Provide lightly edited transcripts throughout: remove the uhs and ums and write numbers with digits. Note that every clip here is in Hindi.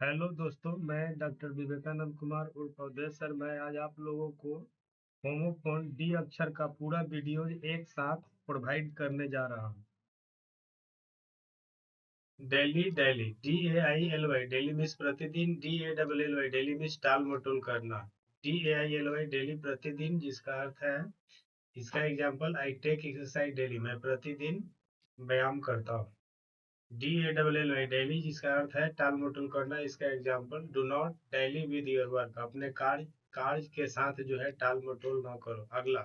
हेलो दोस्तों, मैं डॉक्टर विवेकानंद कुमार उर्फ अवधेश सर। मैं आज आप लोगों को होमोफोन डी अक्षर का पूरा वीडियो एक साथ प्रोवाइड करने जा रहा हूँ। Daily daily DAILY daily means प्रतिदिन, DALLY डेली मीन्स टाल मटोल करना। DAILY डेली प्रतिदिन, जिसका अर्थ है, इसका example, I take exercise daily, मैं प्रतिदिन व्यायाम करता हूँ। DALLY डेली, जिसका अर्थ है टाल मटोल करना, इसका example, do not daily with your work, अपने कार्य के साथ जो है टाल मटोल ना करो। अगला,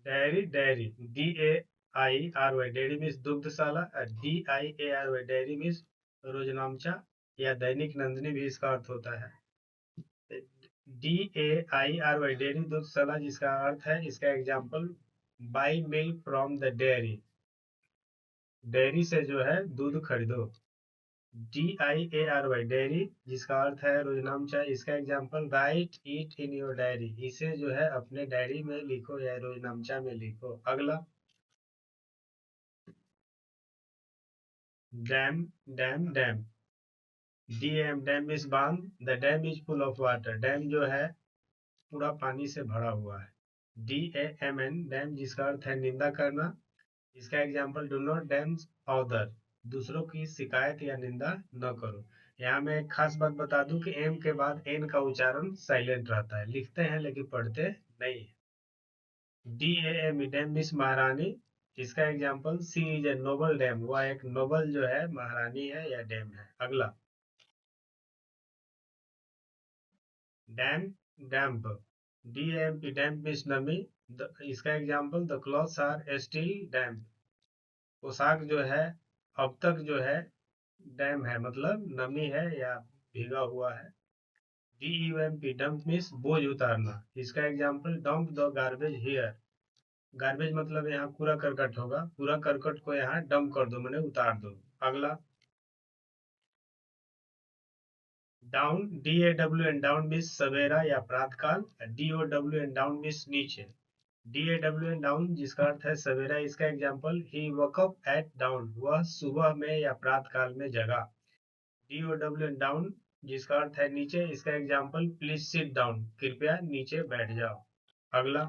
diary diary, DAIRY dairy means दुग्धशाला, DIARY डेयरी मीन्स रोजनामचा या दैनिक नंदिनी भी इसका अर्थ होता है। DAIRY डेयरी दुग्धशाला, जिसका अर्थ है, इसका example, by milk from the dairy, dairy से जो है दूध खरीदो। DIARY डेयरी, जिसका अर्थ है रोजनामचा, इसका example, right it in your diary, इसे जो है अपने डायरी में लिखो या रोजनामचा में लिखो। अगला, dam dam dam, dam is बांध, the dam is full of water, dam जो है पूरा पानी से भरा हुआ है। DAMN डैम, जिसका अर्थ है निंदा करना, इसका example, do not dam other, दूसरों की शिकायत या निंदा न करो। यहाँ मैं एक खास बात बता दूं कि एम के बाद एन का उच्चारण साइलेंट रहता है, लिखते हैं लेकिन पढ़ते नहीं। DAM डैम मिस महारानी, इसका example, she is a noble dame, वह एक नोबल जो है महारानी है या डैम है। अगला, डैम डैम्प, DAMP डैम्प मिस नमी, इसका example, the clothes are still damp, पोशाक जो है अब तक जो है डैम है, मतलब नमी है या भीगा हुआ है। DUMP डंप मीन्स बोझ उतारना, इसका example, dump the garbage here, garbage मतलब यहाँ कूड़ा करकट होगा, पूरा करकट को यहाँ डंप कर दो, मैंने उतार दो। अगला, डाउन, DAWN डाउन मीन्स सवेरा या प्रातःकाल, DOWN डाउन मीन्स नीचे, DAWN डाउन, जिसका अर्थ है सवेरा, इसका एग्जाम्पल, ही वक अप एट डाउन, वह सुबह में या प्रातःकाल में जगा। DOWN डाउन, जिसका अर्थ है नीचे, इसका एग्जाम्पल, प्लीज सिट डाउन, कृपया नीचे बैठ जाओ। अगला,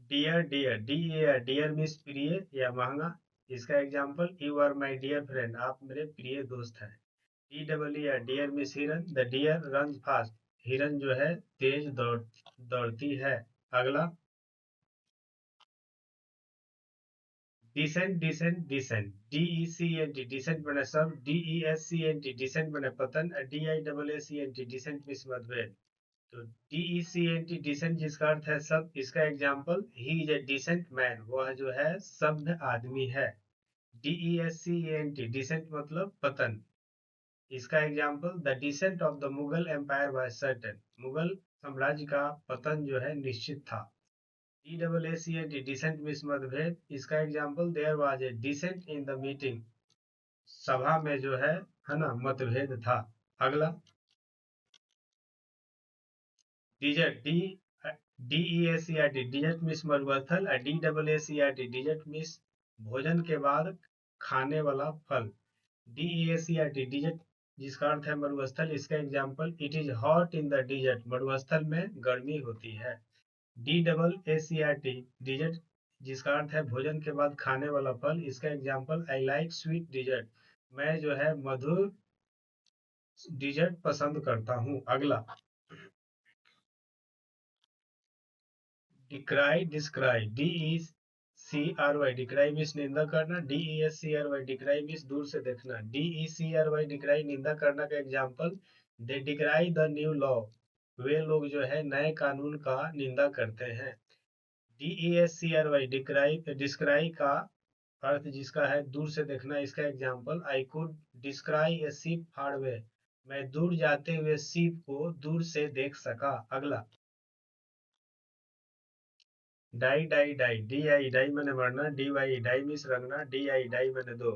डियर डियर, डियर मीन्स प्रिय या महंगा, इसका example, you are my dear friend, आप मेरे प्रिय दोस्त हैं। DEER डियर मीन्स हिरन, द डियर रन फास्ट, हिरन जो है तेज दौड़ती है। अगला, decent descent dissent, DECENT decent बने सब, DESCENT डिसेंट बने पतन, DIAACENT डिसेंट मीन्स मतभेद। तो DECENT डिसेंट, जिसका अर्थ है सब, इसका example, he is a decent man, वह जो है सभ्य आदमी है। DESCENT डिसेंट मतलब पतन, इसका example, the descent of the Mughal empire was certain, Mughal साम्राज्य का पतन जो है निश्चित था। DAACENT डिसेंट मीन्स मतभेद, इसका example, there was a dissent in the meeting, सभा में जो है ना, मतभेद था। अगला, डिजर्ट, DEACRT डिजर्ट मीन्स मरुस्थल, DAACRT डिजर्ट मीन्स भोजन के बाद खाने वाला फल। DEACRT डिजर्ट, जिसका अर्थ है मरुस्थल, इसका example, it is hot in the dessert, मरुस्थल में गर्मी होती है। DAACRT डिजर्ट, जिसका अर्थ है भोजन के बाद खाने वाला फल, इसका example, I like sweet dessert, मैं जो है मधुर डिजर्ट पसंद करता हूँ। अगला, decry descry, DECRY decry means निंदा करना, DESCRY डिक्राई मीन्स दूर से देखना, DECRY डिक्राई निंदा करना का example, they decry the new law, वे लोग जो है नए कानून का निंदा करते हैं। DESCRY डिक्राई डिस्क्राई का अर्थ, जिसका है दूर से देखना, इसका example, I could descry a ship far away, मैं दूर जाते हुए शिप को दूर से देख सका। अगला, die die die, DI die मैंने मरना, DY डाई मिस रंगना, DI डाई मैंने दो,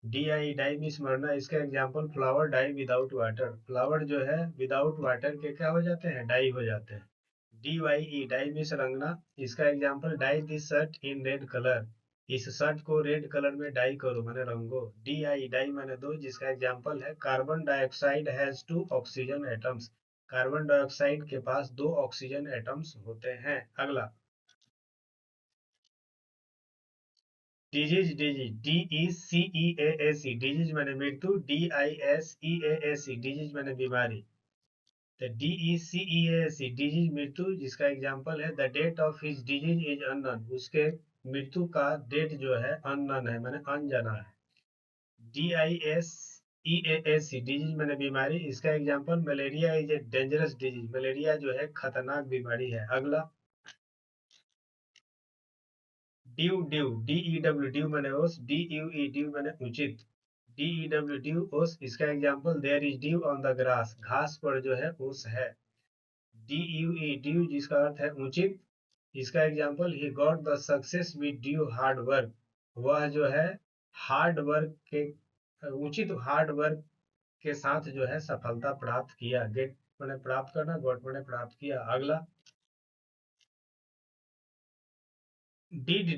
DI डाई मिस मरना, इसका example, flower die without water, flower जो है विदाउट वाटर के क्या हो जाते हैं, डाई हो जाते हैं। DYE डाई मिस रंगना, इसका example, dye this shirt in red colour, इस शर्ट को रेड कलर में डाई करो, मैंने रंगो। DI डाई मैंने दो, जिसका एग्जांपल है carbon dioxide has 2 oxygen atoms. Carbon dioxide के पास 2 ऑक्सीजन एटम्स होते हैं। अगला, डिजीज, डिजीज DECEAAC डिजीज मैंने मृत्यु। DISEAAC डिजीज मैंने बीमारी। तो DECEAC डिजीज मृत्यु, जिसका एग्जांपल है the date of his decease is unknown, उसके मृत्यु का डेट जो है अननोन है, मैंने अनजाना है। DISEAAC डिजीज मैंने बीमारी, इसका example malaria is a dangerous disease, malaria जो है खतरनाक बीमारी है। अगला, ड्यू, ड्यू DEW ड्यू मैंने ओस। DUE ड्यू मैंने उचित। DEW ड्यू ओस, इसका example there is dew on the grass, घास पर जो है ओस है। DUE ड्यू, जिसका अर्थ है उचित, इसका example he got the success with due hard work, वह जो है हार्ड वर्क के उचित हार्ड वर्क के साथ जो है सफलता प्राप्त किया। गेट मैंने प्राप्त करना, गॉट मैंने प्राप्त किया। अगला, डिड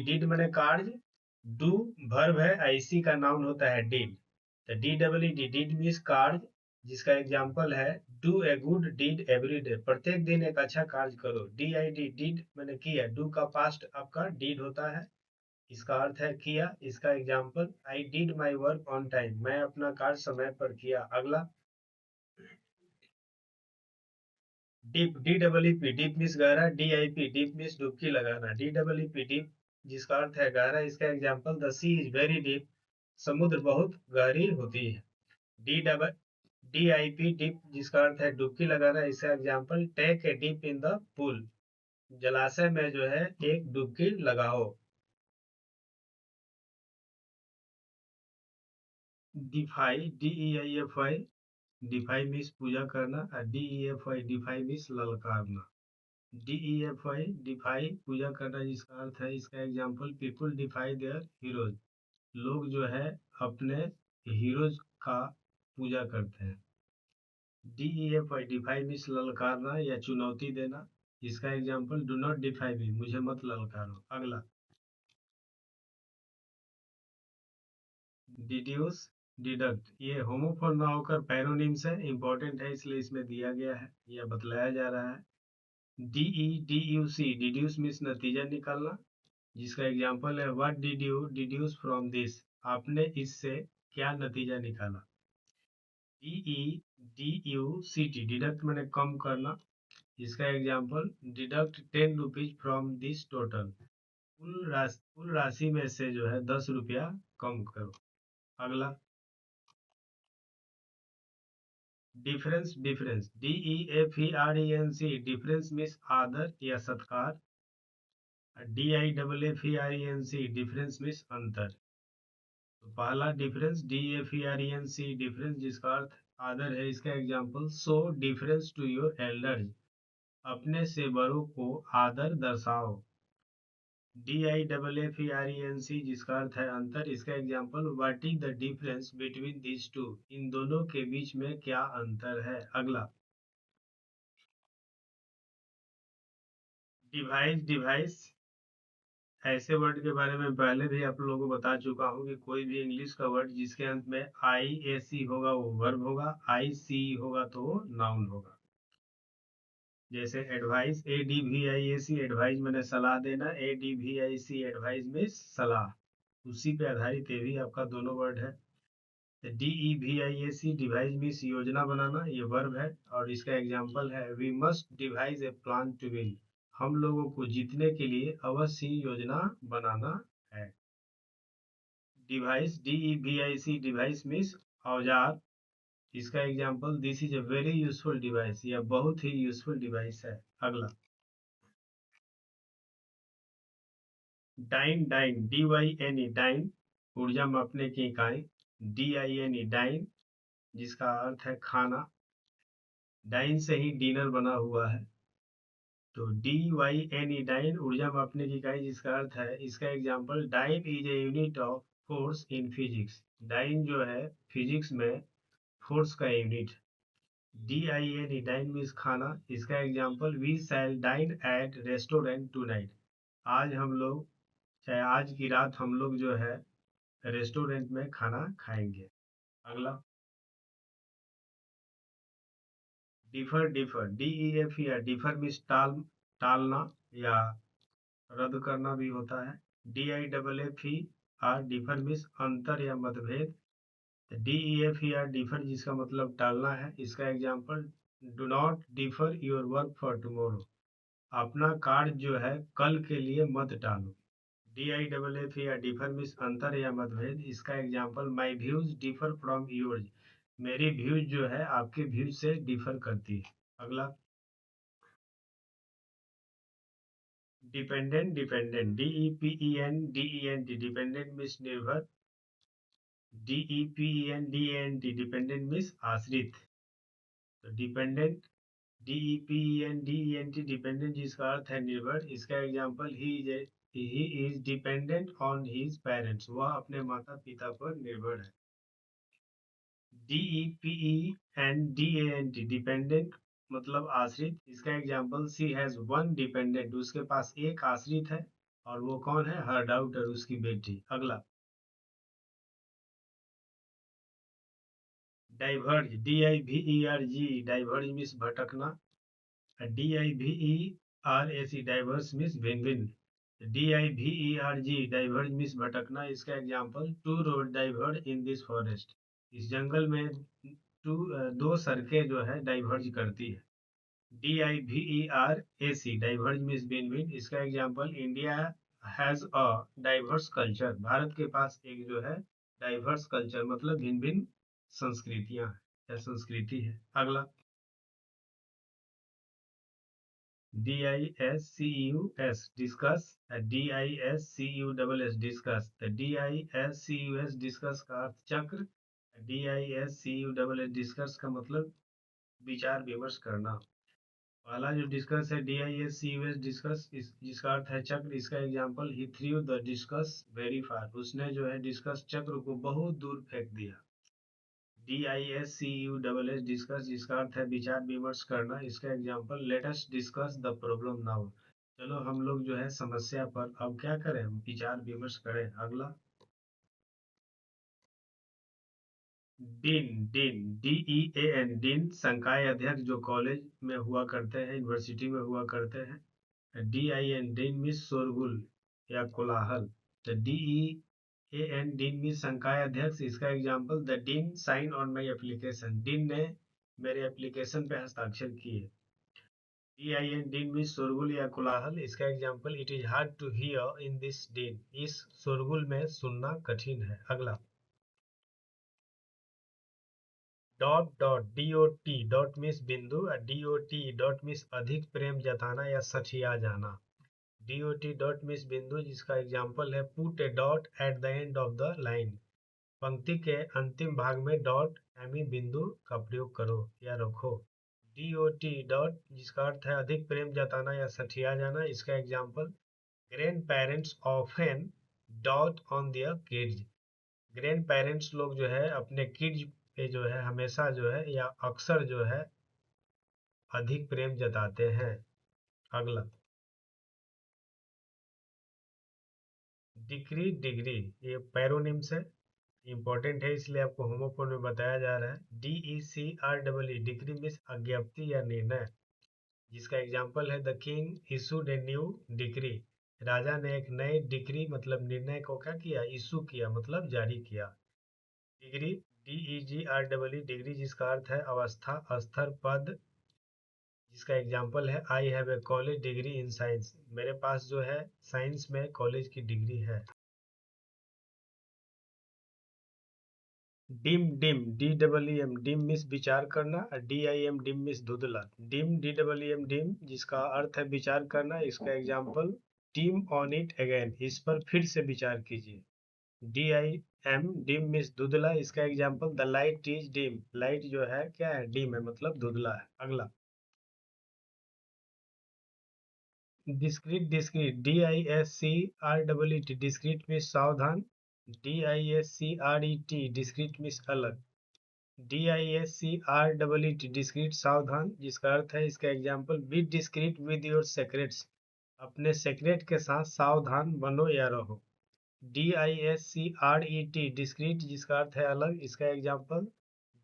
डिड मैंने कार्य। डू वर्ब है, IC का नाउन होता है डिड। तो DEED डिड मीन्स कार्य, जिसका एग्जांपल है do a good deed every day, प्रत्येक दिन एक अच्छा कार्य करो। DID डिड मैंने किया, डू का पास्ट आपका डीड होता है, इसका अर्थ है किया। इसका example I did my work on time, मैं अपना कार्य समय पर किया। अगला, डीप DEEP डीप मीन्स गहरा। DIP डीप मीन्स डुबकी लगाना। DEEP डीप, जिसका अर्थ है गहरा, इसका example the sea is very deep, समुद्र बहुत गहरी होती है। DIP डीप, जिसका अर्थ है डुबकी लगाना, इसका example take a dip in the pool, जलाशय में जो है एक डुबकी लगाओ। डिफाई DEIFI, डिफाई मीन्स पूजा करना। DEFI डिफाई मीन्स ललकारना। DEFI डिफाई पूजा करना, जिसका अर्थ है, इसका example people deify their heroes, लोग जो है अपने हीरोज का पूजा करते हैं। DEFI डिफाई मीन्स ललकारना या चुनौती देना, इसका एग्जांपल डू नॉट डिफाई मी, मुझे मत ललकारो। अगला, डिड्यूस, डिडक्ट, ये होमोफोन ना होकर पैरोनिम्स है, इंपॉर्टेंट है इसलिए इसमें दिया गया है या बतलाया जा रहा है। DEDUC डिड्यूस मीन्स नतीजा निकालना, जिसका एग्जांपल है what did you deduce from this, आपने इससे क्या नतीजा निकाला। DEDUCT डिडक्ट मैंने कम करना, इसका example deduct 10 rupees from this total, कुल राशि में से जो है 10 रुपया कम करो। अगला, difference, difference DEFERENC difference means आदर या सत्कार। DIFFERENC डिफरेंस मीन्स अंतर। तो पहला डिफरेंस DEFERENC डिफरेंस, जिसका अर्थ आदर है, इसका example show deference to your elder, अपने से बड़ों को आदर दर्शाओ। DIFFERENC जिसका अर्थ है अंतर, इसका example what is the difference between this two, इन दोनों के बीच में क्या अंतर है। अगला, डिवाइस, डिवाइस ऐसे वर्ड के बारे में पहले भी आप लोगों को बता चुका हूँ कि कोई भी इंग्लिश का वर्ड जिसके अंत में IAC होगा वो वर्ब होगा, IC होगा तो वो नाउन होगा। जैसे एडवाइस, ADVIAC एडवाइस मैंने सलाह देना। ADVIC एडवाइस में सलाह, उसी पे आधारित ये भी आपका दोनों वर्ड है। DEVIAC डिवाइस मीन्स योजना बनाना, ये वर्ब है और इसका एग्जांपल है we must devise a plan to win, हम लोगों को जीतने के लिए अवश्य ही योजना बनाना है। डिवाइस DEVIC डिवाइस मीन्स औजार, इसका example this is a very useful device, यह बहुत ही यूजफुल डिवाइस है। अगला, डाइन, डाइन DYNE डाइन, ऊर्जा मापने की इकाई। DINE डाइन, जिसका अर्थ है खाना, डाइन से ही डिनर बना हुआ है। तो DYNE डाइन ऊर्जा मापने की इकाई, जिसका अर्थ है, इसका example dyne is a unit of force in physics, dyne जो है फिजिक्स में फोर्स का यूनिट। DINE डाइन मीन्स खाना, इसका example we shall dine at restaurant tonight, आज हम लोग चाहे आज की रात हम लोग जो है रेस्टोरेंट में खाना खाएंगे। अगला differ, differ DEF differ means टालना या रद्द करना भी होता है। DIFFER डिफर मीन्स अंतर या मतभेद। DEFER डिफर जिसका मतलब टालना है। इसका example do not differ your work for tomorrow, अपना कार्य जो है कल के लिए मत टालो। DIFFER डिफर मीन्स अंतर या मतभेद। इसका example my views differ from yours, मेरी व्यूज जो है आपके व्यूज से डिफर करती है। अगला dependent, dependent DEPENDENT dependent means निर्भर। DEPENDENT डिपेंडेंट मीन्स आश्रित। तो डिपेंडेंट DEPENDENT डिपेंडेंट जिसका अर्थ है निर्भर। इसका example he is dependent on his parents, वह अपने माता पिता पर निर्भर है। DEPENDENT डिपेंडेंट मतलब आश्रित। इसका example she has one dependent, उसके पास एक आश्रित है और वो कौन है? हर डाउटर, उसकी बेटी। अगला डाइवर्ज, DIVERG डाइवर्ज मीन्स भटकना। DIVERAC डाइवर्स मीन्स भिन्न भिन्न। DIVERG डाइवर्ज मीन्स भटकना। इसका example two road diverge in this forest, इस जंगल में दो सड़कें जो है डाइवर्ज करती है। DIVERAC डाइवर्ज मीन्स भिन्न भिन्न। इसका example India has a diverse culture, Bharat के पास एक जो है डाइवर्स कल्चर मतलब भिन्न भिन्न संस्कृतियां हैं या संस्कृति है। अगला DISCUS discuss, DISCUSS discuss. DISCUS discuss का अर्थ चक्र, DISCUSS डिस्कस का मतलब विचार विमर्श करना। पहला जो डिस्कस है DISCUS डिस्कस, जिसका अर्थ है चक्र। इसका example he through the discuss very far, उसने जो है डिस्कस चक्र को बहुत दूर फेंक दिया। DISCUSS डिस्कस जिसका अर्थ है विचार विमर्श करना। इसका example let us discuss the problem now, चलो हम लोग जो है समस्या पर अब क्या करें? विचार विमर्श करें। अगला डीन, डीन DEAN डीन संकाय अध्यक्ष जो कॉलेज में हुआ करते हैं, यूनिवर्सिटी में हुआ करते हैं। DIN डीन मीन्स शोरगुल या कोलाहल। तो DEAN डीन मीन्स संकाय अध्यक्ष। इसका example the dean sign on my application, dean ने मेरे एप्लीकेशन पे हस्ताक्षर किए। DIN डीन मीन्स शोरगुल या कोलाहल। इसका example it is hard to hear in this din, इस शोरगुल में सुनना कठिन है। अगला DOT डॉट मीन्स बिंदु, DOT डॉट मीन्स अधिक प्रेम जताना या सठिया जाना। DOT डॉट मीन्स बिंदु, जिसका एग्जाम्पल है put A dot at the end of the line, पंक्ति के अंतिम भाग में डॉट यानी बिंदु का प्रयोग करो या रखो। DOT डॉट जिसका अर्थ है अधिक प्रेम जताना या सठिया जाना। इसका example grand parents often dot on their kids, grand parents लोग जो है अपने किड्स पे जो है हमेशा जो है या अक्सर जो है अधिक प्रेम जताते हैं। अगला डिग्री, डिग्री ये पैरोनिम्स है, इंपॉर्टेंट है इसलिए आपको होमोफोन में बताया जा रहा है। DECREE डिग्री मीन्स अज्ञप्ति या निर्णय, जिसका एग्जाम्पल है the king issued a new degree, राजा ने एक नए डिग्री मतलब निर्णय को क्या किया? इशू किया मतलब जारी किया। डिग्री DEGREE डिग्री जिसका अर्थ है अवस्था, स्तर, पद, जिसका एग्जाम्पल है I have a college degree in science, मेरे पास जो है साइंस में कॉलेज की डिग्री है। Dim, dim DEEM dim means विचार करना। DIM डिम मीन्स धुंधला। डिम DEEM डिम जिसका अर्थ है विचार करना। इसका example dim on it again, इस पर फिर से विचार कीजिए। DIM डिम मीन्स धुंधला। इसका example the light is dim, light जो है क्या है? डिम है मतलब धुंधला है। अगला discreet, discrete DISCREET discreet means सावधान। DISCRET डिस्क्रीट मीन्स अलग। DISCREET डिस्क्रीट सावधान, जिसका अर्थ है इसका example be discreet with your secrets, अपने सेक्रेट के साथ सावधान बनो या रहो। DISCRET डिस्क्रीट जिसका अर्थ है अलग, इसका example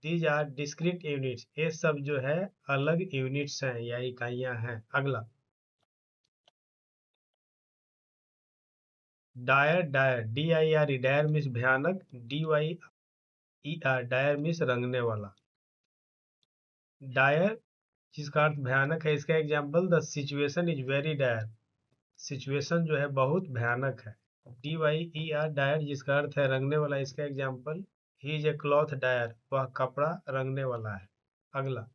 these are discrete units, ये सब जो है अलग यूनिट्स हैं या इकाइयां हैं। अगला dire, dyer DIRE dire means भयानक, DYER डायर मीन्स रंगने वाला। डायर जिसका अर्थ भयानक है, इसका example the situation is very dire, situation जो है बहुत भयानक है। DYER डायर जिसका अर्थ है रंगने वाला, इसका example he is a cloth dyer, वह कपड़ा रंगने वाला है। अगला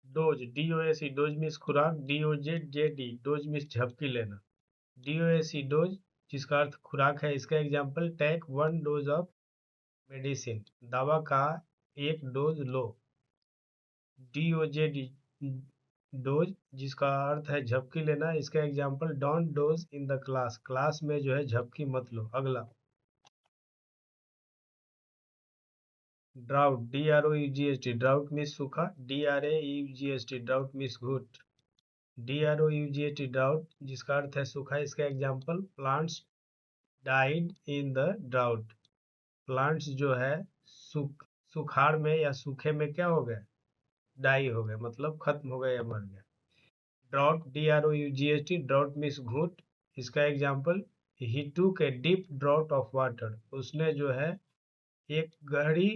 डोज, DOSE डोज मीन्स खुराक, DOZJD डोज मीन्स झपकी लेना। DOSE डोज जिसका अर्थ खुराक है, इसका example take 1 dose of medicine, दवा का 1 डोज लो। DOJD डोज जिसका अर्थ है झपकी लेना, इसका example don't dose in the class, class में जो है झपकी मत लो। अगला ड्राउट, DROUGHT ड्राउट मीन्स सूखा, DRAUGHT ड्राउट मीन्स घुट। DROUGHT ड्राउट जिसका अर्थ है सूखा, इसका example plants died in the drought, plants जो है सुखाड़ में या सूखे में क्या हो गए, डाई हो गए, मतलब खत्म हो गए या मर गए। ड्राउट, DROUGHT ड्राउट मीन्स घूंट, इसका example he took a deep draught of water, उसने जो है एक गहरी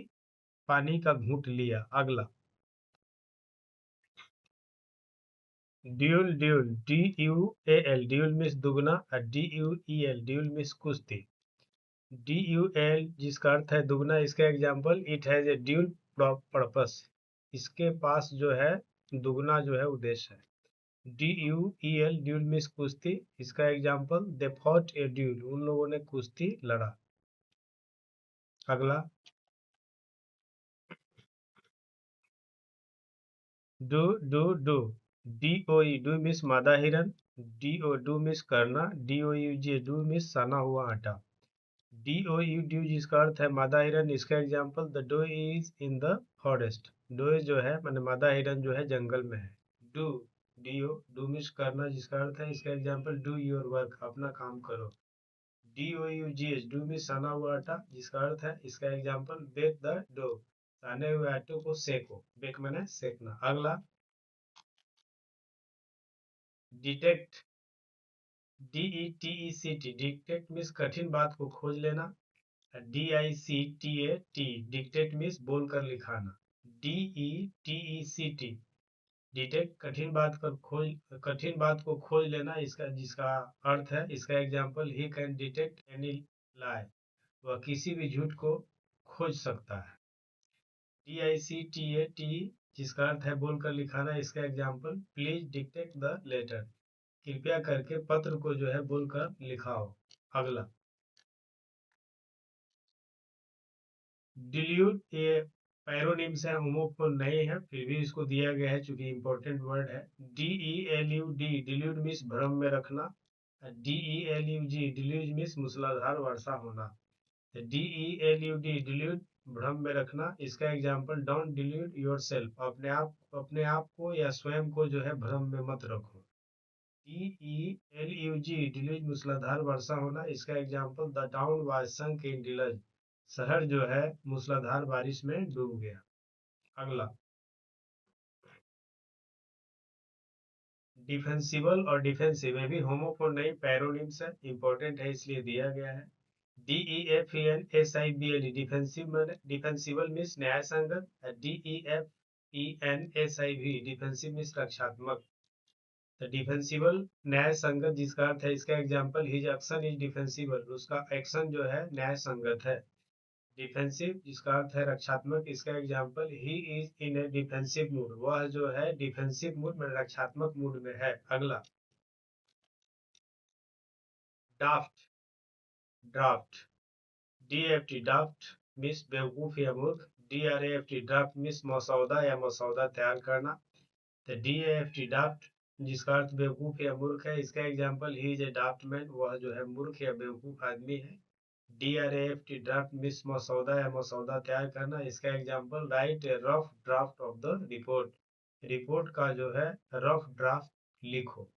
पानी का घूंट लिया। अगला dual, dual DUAL dual means दुगना, और DUEL ड्यूल मीन्स कुश्ती। DUL जिसका अर्थ है दुगना, इसका example it has a dual purpose, इसके पास जो है दुगना जो है उद्देश्य है। DUEL ड्यूल मीन्स कुश्ती, इसका example they fought a duel, उन लोगों ने कुश्ती लड़ा। अगला doe, do DOE doe means मादा हिरन, DO डू मीन्स करना, DOUG डू मीन्स सना हुआ आटा। DOU जिसका अर्थ है मादा हिरन, इसका example the doe is in the forest, doe जो है माने मादा हिरन जो है जंगल में है। डू, डू मीन्स करना जिसका अर्थ है, इसका एग्जाम्पल डू योर वर्क, अपना काम करो। DOUGH डू मीन्स सना हुआ आटा जिसका अर्थ है, इसका एग्जाम्पल बेक द डो, साने हुए आटे को सेको, बेक मैंने सेकना। अगला डिटेक्ट, DETECT डिटेक्ट मीन्स कठिन बात को खोज लेना, DICTAT डिक्टेट मीन्स बोलकर लिखाना। DETECT डिटेक्ट कठिन बात को खोज लेना, इसका जिसका अर्थ है, इसका example he can detect any lie, वह किसी भी झूठ को खोज सकता है। DICTAT जिसका अर्थ है बोलकर लिखाना, इसका example please dictate the letter, कृपया करके पत्र को जो है बोलकर लिखाओ। अगला डिल्यूट, ये पैरोनिम्स है, होमोफोन नहीं है, फिर भी इसको दिया गया है चूंकि इंपॉर्टेंट वर्ड है। DELUD डिल्यूट मीन्स भ्रम में रखना, DELUG डिल्यूज मीन्स मूसलाधार वर्षा होना। DELUD डिल्यूट भ्रम में रखना, इसका एग्जाम्पल डोंट डिल्यूट योरसेल्फ, अपने आप को या स्वयं को जो है भ्रम में मत रखो। DELUG डिल्यूज मूसलाधार वर्षा होना, इसका एग्जाम्पल द टाउन वाज संक इन डिलज, शहर जो है मूसलाधार बारिश में डूब गया। अगला डिफेंसिबल और डिफेंसिव, ये भी होमोफोन नहीं पैरोनिम्स है, इंपॉर्टेंट है इसलिए दिया गया है। DEFENSIBLE डिफेंसिबल मीन्स न्याय संगत, DEFENSIV डिफेंसिव मीन्स रक्षात्मक। तो डिफेंसिबल न्याय संगत जिसका अर्थ है, इसका example his action is defensible, उसका एक्शन जो है न्याय संगत है। डिफेंसिव जिसका अर्थ है रक्षात्मक, इसका example he is in A defensive mood, वह जो है डिफेंसिव मूड में रक्षात्मक मूड में है। अगला डाफ्ट, ड्राफ्ट DFT ड्राफ्ट मीन्स बेवकूफ या मूर्ख, DRAFT ड्राफ्ट मीन्स मसौदा या मसौदा तैयार करना। तो DAFT ड्राफ्ट जिसका अर्थ बेवकूफ या मूर्ख है, इसका example he is A draft man, वह जो है मूर्ख या बेवकूफ आदमी है। DRAFT ड्राफ्ट मीन्स मसौदा या मसौदा तैयार करना, इसका example right A rough draft of the report, report का जो है रफ ड्राफ्ट लिखो।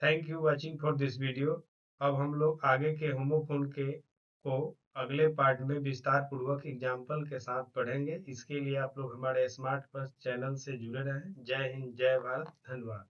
Thank you watching for this video. अब हम लोग आगे के होमोफोन को अगले पार्ट में विस्तार पूर्वक एग्जाम्पल के साथ पढ़ेंगे। इसके लिए आप लोग हमारे स्मार्ट बस चैनल से जुड़े रहें। जय हिंद, जय भारत, धन्यवाद।